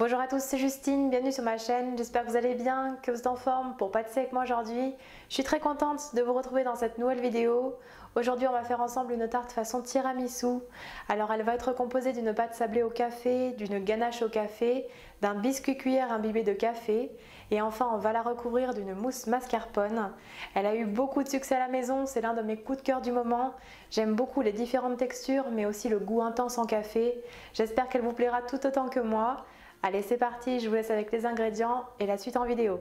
Bonjour à tous, c'est Justine, bienvenue sur ma chaîne, j'espère que vous allez bien, que vous êtes en forme pour pâtisser avec moi aujourd'hui. Je suis très contente de vous retrouver dans cette nouvelle vidéo. Aujourd'hui on va faire ensemble une tarte façon tiramisu. Alors elle va être composée d'une pâte sablée au café, d'une ganache au café, d'un biscuit cuillère imbibé de café et enfin on va la recouvrir d'une mousse mascarpone. Elle a eu beaucoup de succès à la maison, c'est l'un de mes coups de cœur du moment. J'aime beaucoup les différentes textures mais aussi le goût intense en café. J'espère qu'elle vous plaira tout autant que moi. Allez, c'est parti, je vous laisse avec les ingrédients et la suite en vidéo.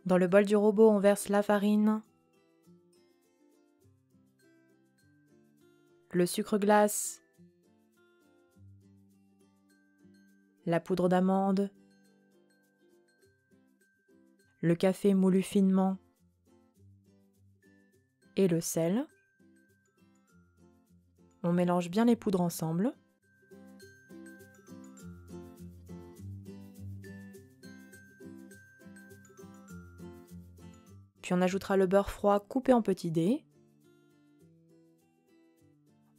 Dans le bol du robot, on verse la farine, le sucre glace, la poudre d'amande, le café moulu finement et le sel. On mélange bien les poudres ensemble. Puis on ajoutera le beurre froid coupé en petits dés.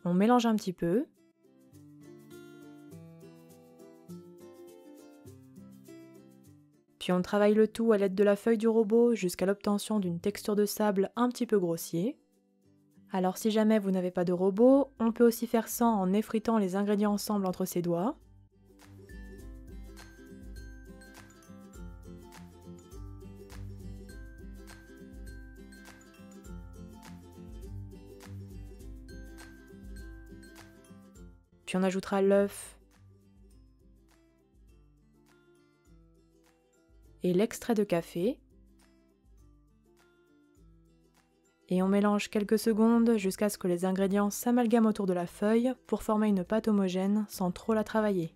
On mélange un petit peu. Puis on travaille le tout à l'aide de la feuille du robot jusqu'à l'obtention d'une texture de sable un petit peu grossier. Alors si jamais vous n'avez pas de robot, on peut aussi faire ça en effritant les ingrédients ensemble entre ses doigts. Puis on ajoutera l'œuf et l'extrait de café. Et on mélange quelques secondes jusqu'à ce que les ingrédients s'amalgament autour de la feuille pour former une pâte homogène sans trop la travailler.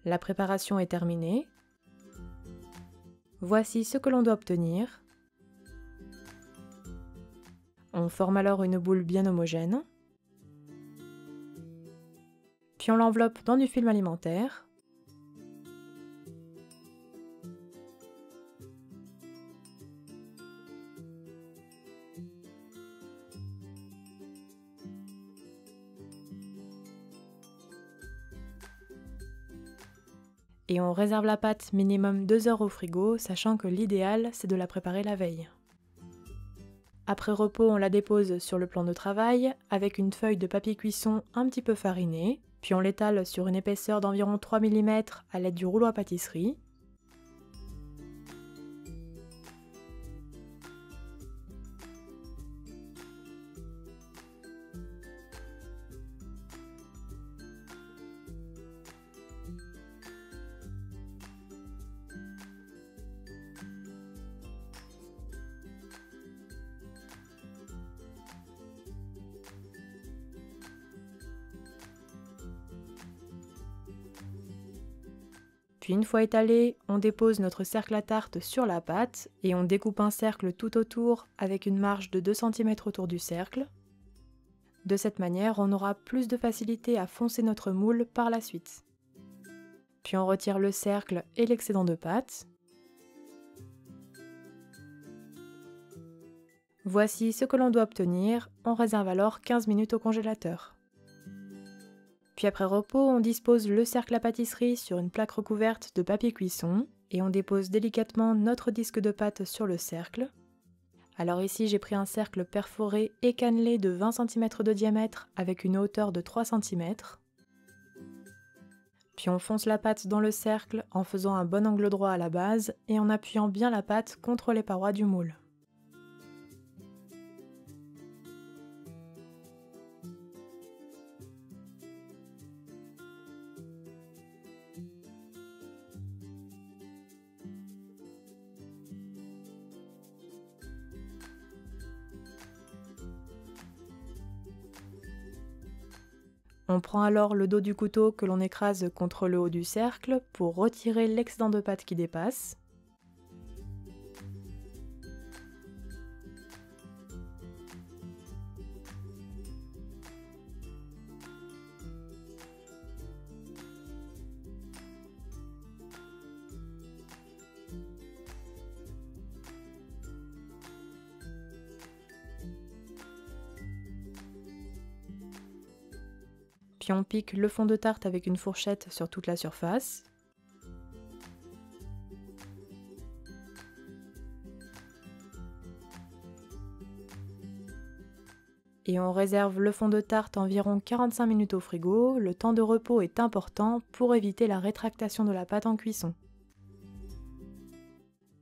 La préparation est terminée. Voici ce que l'on doit obtenir. On forme alors une boule bien homogène. Puis on l'enveloppe dans du film alimentaire. Et on réserve la pâte minimum 2 heures au frigo, sachant que l'idéal c'est de la préparer la veille. Après repos, on la dépose sur le plan de travail avec une feuille de papier cuisson un petit peu farinée, puis on l'étale sur une épaisseur d'environ 3 mm à l'aide du rouleau à pâtisserie. Puis une fois étalé, on dépose notre cercle à tarte sur la pâte et on découpe un cercle tout autour avec une marge de 2 cm autour du cercle. De cette manière, on aura plus de facilité à foncer notre moule par la suite. Puis on retire le cercle et l'excédent de pâte. Voici ce que l'on doit obtenir, on réserve alors 15 minutes au congélateur. Puis après repos, on dispose le cercle à pâtisserie sur une plaque recouverte de papier cuisson et on dépose délicatement notre disque de pâte sur le cercle. Alors ici j'ai pris un cercle perforé et cannelé de 20 cm de diamètre avec une hauteur de 3 cm. Puis on fonce la pâte dans le cercle en faisant un bon angle droit à la base et en appuyant bien la pâte contre les parois du moule. On prend alors le dos du couteau que l'on écrase contre le haut du cercle pour retirer l'excédent de pâte qui dépasse. Puis on pique le fond de tarte avec une fourchette sur toute la surface. Et on réserve le fond de tarte environ 45 minutes au frigo. Le temps de repos est important pour éviter la rétractation de la pâte en cuisson.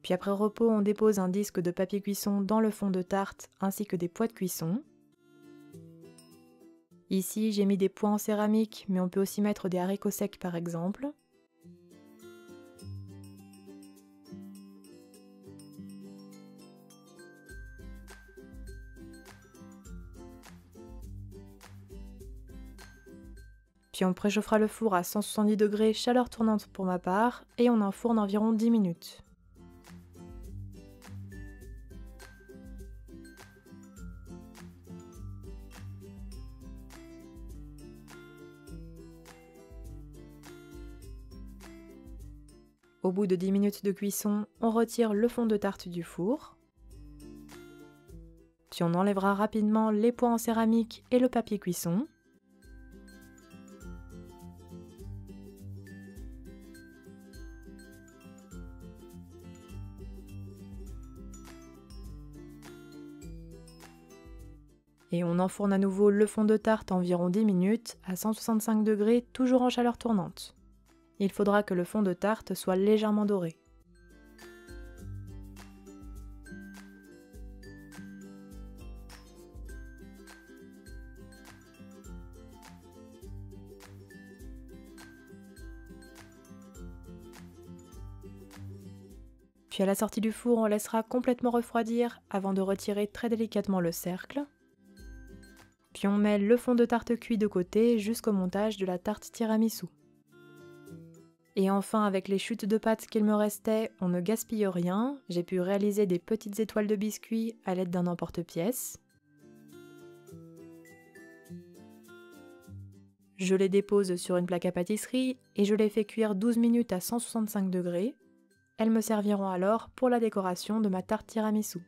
Puis après repos, on dépose un disque de papier cuisson dans le fond de tarte ainsi que des pois de cuisson. Ici, j'ai mis des pois en céramique, mais on peut aussi mettre des haricots secs par exemple. Puis on préchauffera le four à 170 degrés, chaleur tournante pour ma part, et on enfourne environ 10 minutes. Au bout de 10 minutes de cuisson, on retire le fond de tarte du four. Puis on enlèvera rapidement les pois en céramique et le papier cuisson. Et on enfourne à nouveau le fond de tarte environ 10 minutes à 165 degrés, toujours en chaleur tournante. Il faudra que le fond de tarte soit légèrement doré. Puis à la sortie du four, on laissera complètement refroidir avant de retirer très délicatement le cercle. Puis on met le fond de tarte cuit de côté jusqu'au montage de la tarte tiramisu. Et enfin, avec les chutes de pâte qu'il me restait, on ne gaspille rien. J'ai pu réaliser des petites étoiles de biscuits à l'aide d'un emporte-pièce. Je les dépose sur une plaque à pâtisserie et je les fais cuire 12 minutes à 165 degrés. Elles me serviront alors pour la décoration de ma tarte tiramisu.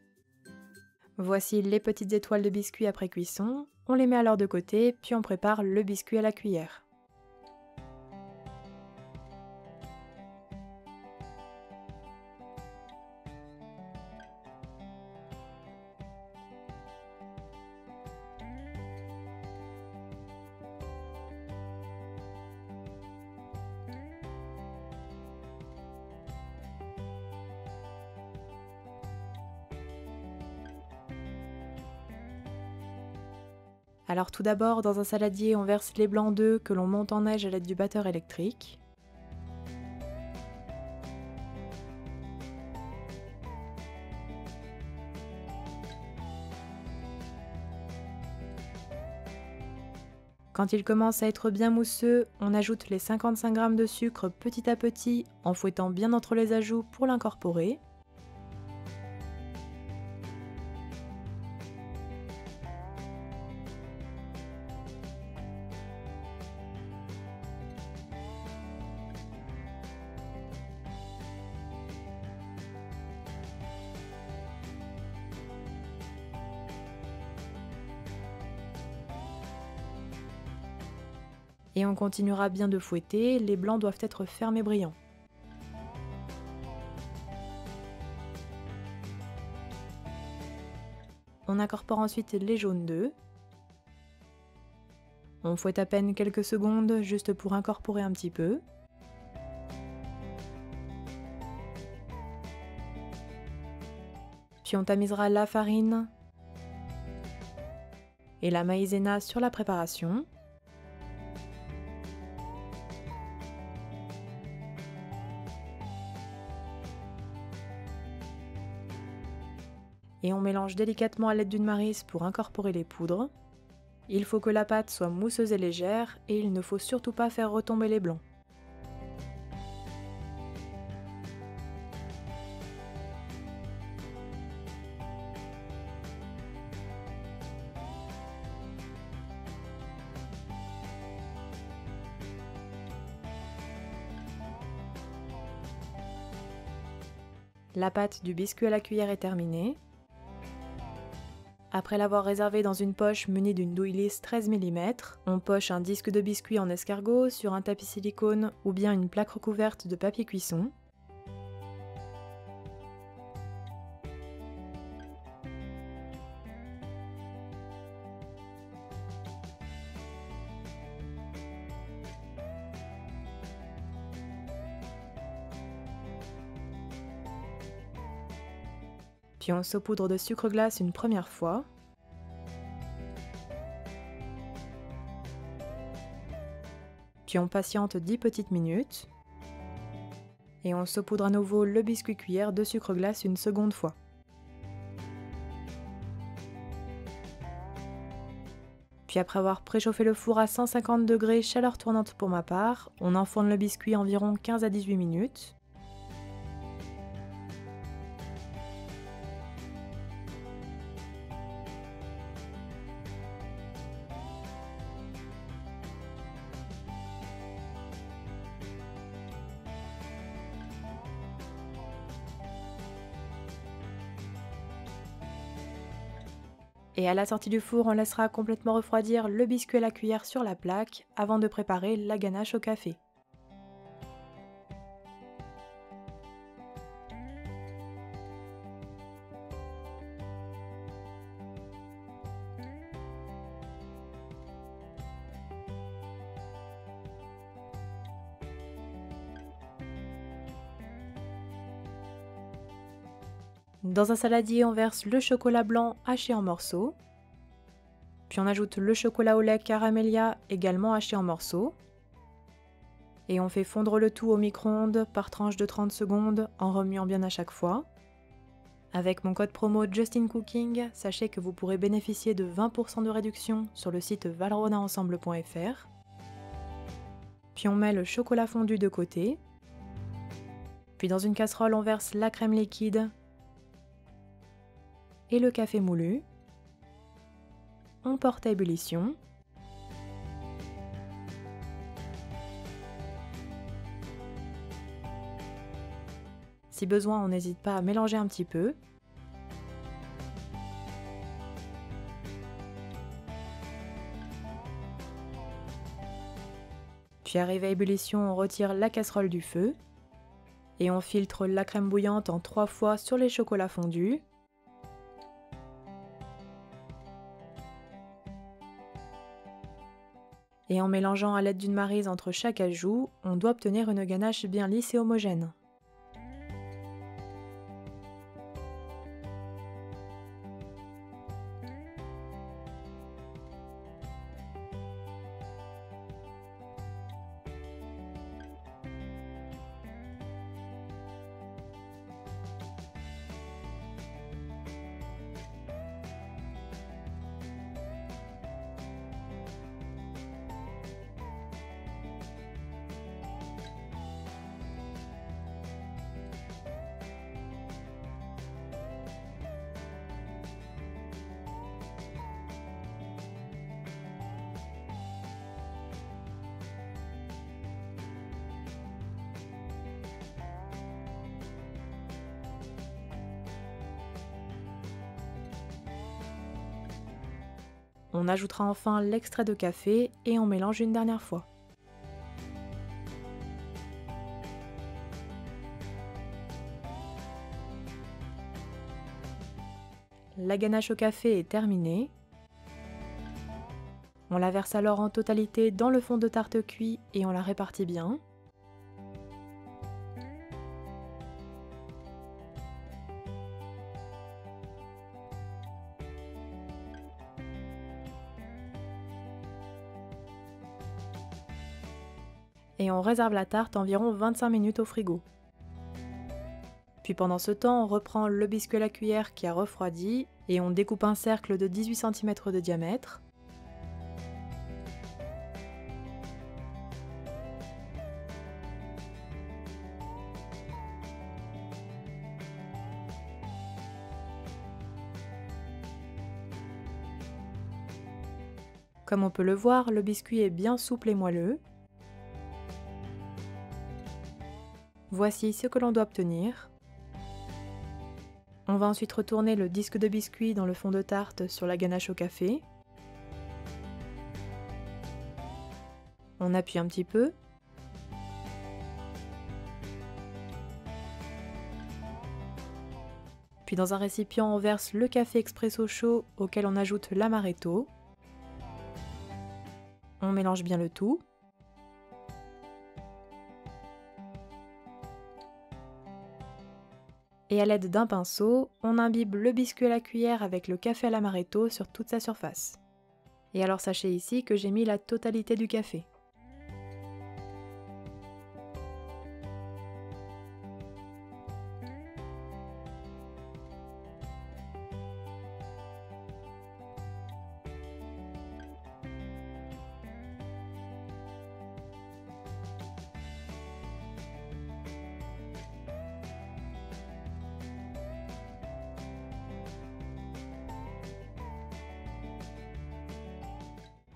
Voici les petites étoiles de biscuits après cuisson. On les met alors de côté, puis on prépare le biscuit à la cuillère. Alors tout d'abord, dans un saladier, on verse les blancs d'œufs que l'on monte en neige à l'aide du batteur électrique. Quand il commence à être bien mousseux, on ajoute les 55 g de sucre petit à petit en fouettant bien entre les ajouts pour l'incorporer. Et on continuera bien de fouetter, les blancs doivent être fermes et brillants. On incorpore ensuite les jaunes d'œufs. On fouette à peine quelques secondes juste pour incorporer un petit peu. Puis on tamisera la farine et la maïzena sur la préparation. Et on mélange délicatement à l'aide d'une maryse pour incorporer les poudres. Il faut que la pâte soit mousseuse et légère et il ne faut surtout pas faire retomber les blancs. La pâte du biscuit à la cuillère est terminée. Après l'avoir réservé dans une poche munie d'une douille lisse 13 mm, on poche un disque de biscuit en escargot sur un tapis silicone ou bien une plaque recouverte de papier cuisson. Puis on saupoudre de sucre glace une première fois. Puis on patiente 10 petites minutes. Et on saupoudre à nouveau le biscuit cuillère de sucre glace une seconde fois. Puis après avoir préchauffé le four à 150 degrés, chaleur tournante pour ma part, on enfourne le biscuit environ 15 à 18 minutes. Et à la sortie du four, on laissera complètement refroidir le biscuit à la cuillère sur la plaque avant de préparer la ganache au café. Dans un saladier, on verse le chocolat blanc haché en morceaux. Puis on ajoute le chocolat au lait Caramelia, également haché en morceaux. Et on fait fondre le tout au micro-ondes par tranche de 30 secondes en remuant bien à chaque fois. Avec mon code promo JustinCooking, sachez que vous pourrez bénéficier de 20% de réduction sur le site valrhonaensemble.fr. Puis on met le chocolat fondu de côté. Puis dans une casserole, on verse la crème liquide et le café moulu. On porte à ébullition. Si besoin, on n'hésite pas à mélanger un petit peu. Puis arrivé à ébullition, on retire la casserole du feu. Et on filtre la crème bouillante en 3 fois sur les chocolats fondus. Et en mélangeant à l'aide d'une maryse entre chaque ajout, on doit obtenir une ganache bien lisse et homogène. On ajoutera enfin l'extrait de café et on mélange une dernière fois. La ganache au café est terminée. On la verse alors en totalité dans le fond de tarte cuit et on la répartit bien. Et on réserve la tarte environ 25 minutes au frigo. Puis pendant ce temps, on reprend le biscuit à la cuillère qui a refroidi et on découpe un cercle de 18 cm de diamètre. Comme on peut le voir, le biscuit est bien souple et moelleux. Voici ce que l'on doit obtenir. On va ensuite retourner le disque de biscuit dans le fond de tarte sur la ganache au café. On appuie un petit peu. Puis dans un récipient, on verse le café expresso chaud auquel on ajoute l'amaretto. On mélange bien le tout. Et à l'aide d'un pinceau, on imbibe le biscuit à la cuillère avec le café à l'amaretto sur toute sa surface. Et alors sachez ici que j'ai mis la totalité du café.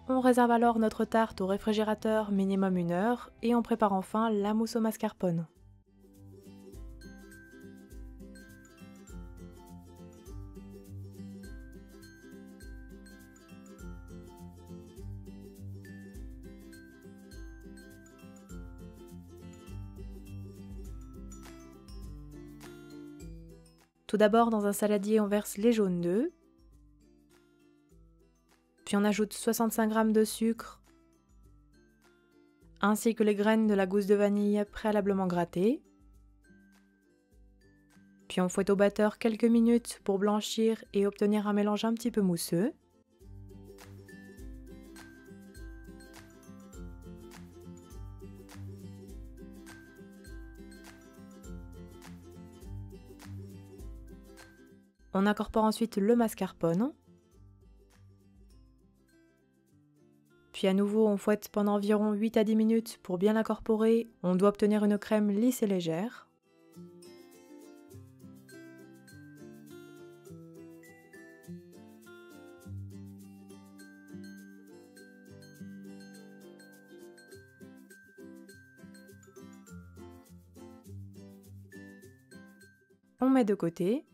On réserve alors notre tarte au réfrigérateur minimum 1 heure et on prépare enfin la mousse au mascarpone. Tout d'abord, dans un saladier, on verse les jaunes d'œufs. Puis on ajoute 65 g de sucre, ainsi que les graines de la gousse de vanille préalablement grattées. Puis on fouette au batteur quelques minutes pour blanchir et obtenir un mélange un petit peu mousseux. On incorpore ensuite le mascarpone. Puis à nouveau, on fouette pendant environ 8 à 10 minutes pour bien l'incorporer. On doit obtenir une crème lisse et légère. On met de côté.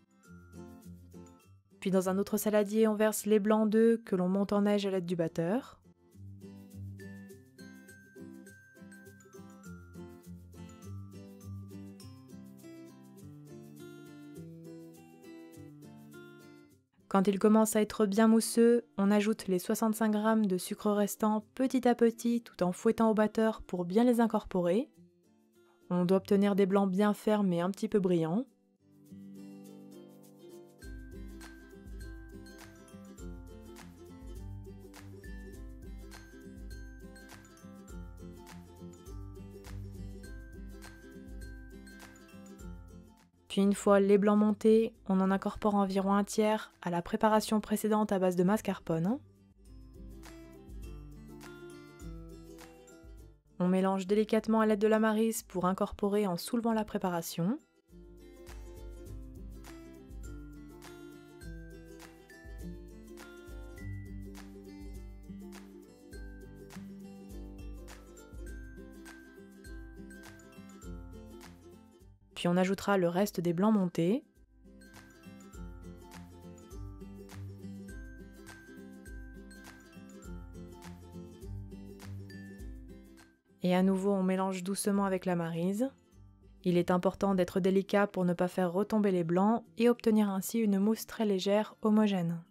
Puis dans un autre saladier, on verse les blancs d'œufs que l'on monte en neige à l'aide du batteur. Quand il commence à être bien mousseux, on ajoute les 65 g de sucre restant petit à petit tout en fouettant au batteur pour bien les incorporer. On doit obtenir des blancs bien fermes et un petit peu brillants. Puis une fois les blancs montés, on en incorpore environ un tiers à la préparation précédente à base de mascarpone. On mélange délicatement à l'aide de la maryse pour incorporer en soulevant la préparation. Puis on ajoutera le reste des blancs montés. Et à nouveau, on mélange doucement avec la maryse. Il est important d'être délicat pour ne pas faire retomber les blancs et obtenir ainsi une mousse très légère, homogène.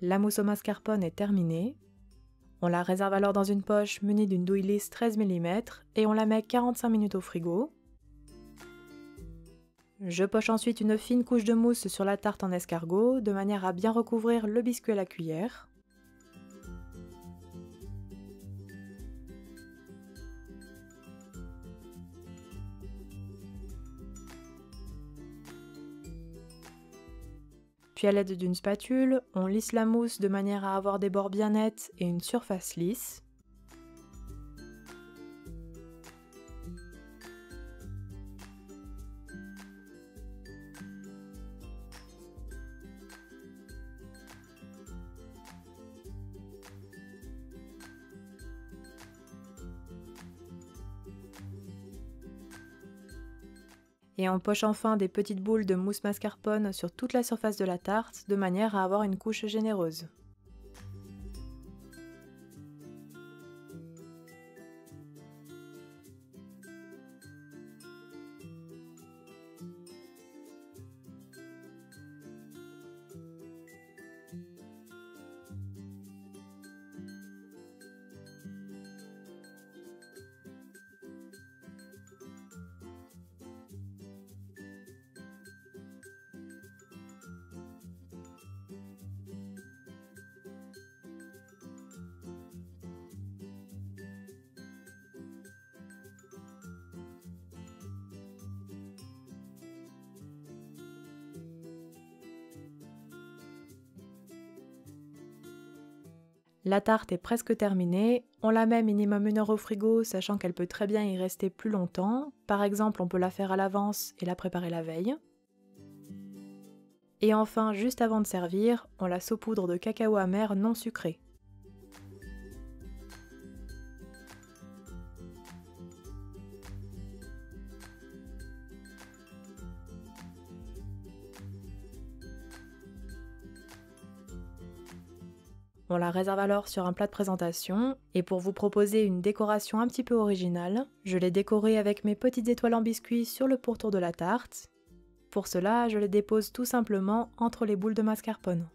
La mousse au mascarpone est terminée. On la réserve alors dans une poche munie d'une douille lisse 13 mm et on la met 45 minutes au frigo. Je poche ensuite une fine couche de mousse sur la tarte en escargot de manière à bien recouvrir le biscuit à la cuillère. Puis à l'aide d'une spatule, on lisse la mousse de manière à avoir des bords bien nets et une surface lisse. Et on poche enfin des petites boules de mousse mascarpone sur toute la surface de la tarte de manière à avoir une couche généreuse. La tarte est presque terminée, on la met minimum 1 heure au frigo, sachant qu'elle peut très bien y rester plus longtemps. Par exemple, on peut la faire à l'avance et la préparer la veille. Et enfin, juste avant de servir, on la saupoudre de cacao amer non sucré. On la réserve alors sur un plat de présentation, et pour vous proposer une décoration un petit peu originale, je l'ai décorée avec mes petites étoiles en biscuit sur le pourtour de la tarte. Pour cela, je les dépose tout simplement entre les boules de mascarpone.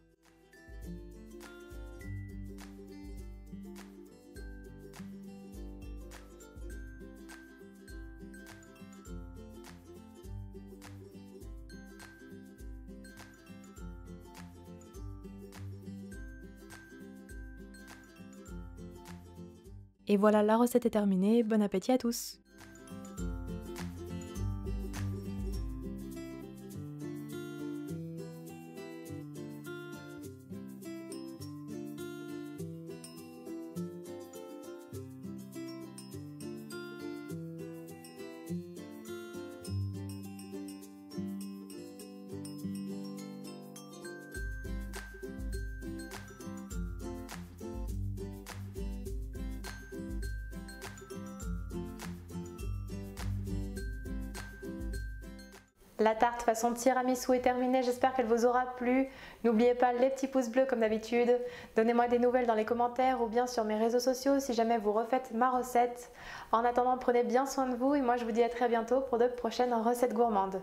Et voilà, la recette est terminée, bon appétit à tous! La tarte façon tiramisu est terminée, j'espère qu'elle vous aura plu. N'oubliez pas les petits pouces bleus comme d'habitude. Donnez-moi des nouvelles dans les commentaires ou bien sur mes réseaux sociaux si jamais vous refaites ma recette. En attendant, prenez bien soin de vous et moi je vous dis à très bientôt pour de prochaines recettes gourmandes.